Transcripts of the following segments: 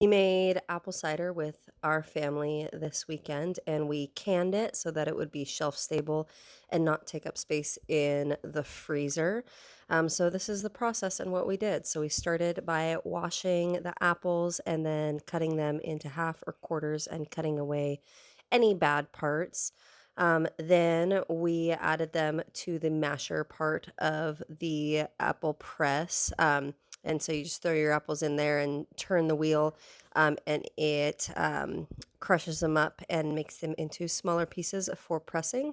We made apple cider with our family this weekend and we canned it so that it would be shelf stable and not take up space in the freezer. So, this is the process and what we did. So, we started by washing the apples and then cutting them into half or quarters and cutting away any bad parts. Then we added them to the masher part of the apple press. And so you just throw your apples in there and turn the wheel, and it crushes them up and makes them into smaller pieces for pressing.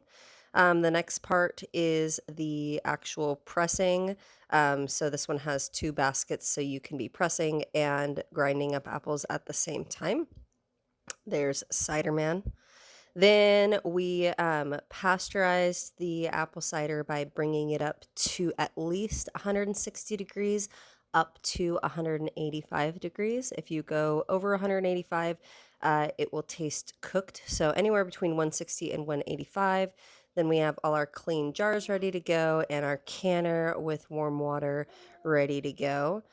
The next part is the actual pressing. So this one has two baskets, so you can be pressing and grinding up apples at the same time. There's Cider Man. Then we pasteurized the apple cider by bringing it up to at least 160 degrees, up to 185 degrees. If you go over 185, it will taste cooked. So anywhere between 160 and 185. Then we have all our clean jars ready to go and our canner with warm water ready to go.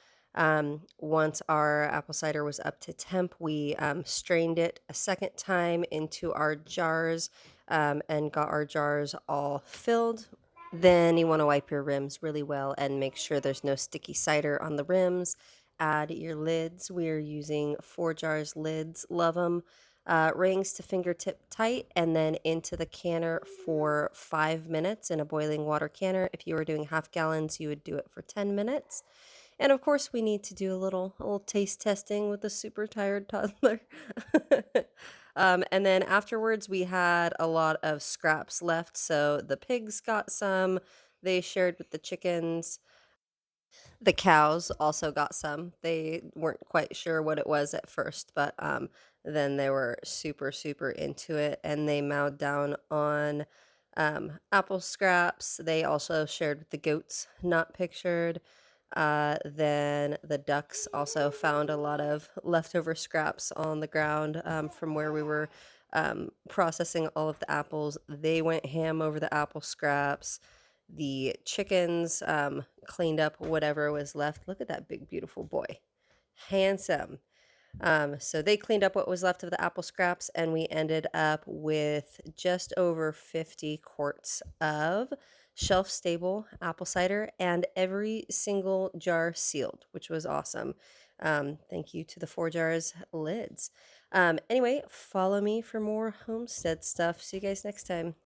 Once our apple cider was up to temp, we strained it a second time into our jars, and got our jars all filled. Then you want to wipe your rims really well and make sure there's no sticky cider on the rims. Add your lids. We are using 4 jars lids. Love them. Rings to fingertip tight, and then into the canner for 5 minutes in a boiling water canner. If you were doing half gallons, you would do it for 10 minutes. And of course, we need to do a little taste testing with the super tired toddler. And then afterwards, we had a lot of scraps left. So the pigs got some, they shared with the chickens. The cows also got some. They weren't quite sure what it was at first, but then they were super, super into it and they mowed down on apple scraps. They also shared with the goats, not pictured. Then the ducks also found a lot of leftover scraps on the ground from where we were processing all of the apples. They went ham over the apple scraps. The chickens cleaned up whatever was left. Look at that big, beautiful boy. Handsome. So they cleaned up what was left of the apple scraps, and we ended up with just over 50 quarts of shelf stable apple cider and every single jar sealed, which was awesome. Thank you to the 4 jars lids. Anyway, follow me for more homestead stuff. See you guys next time.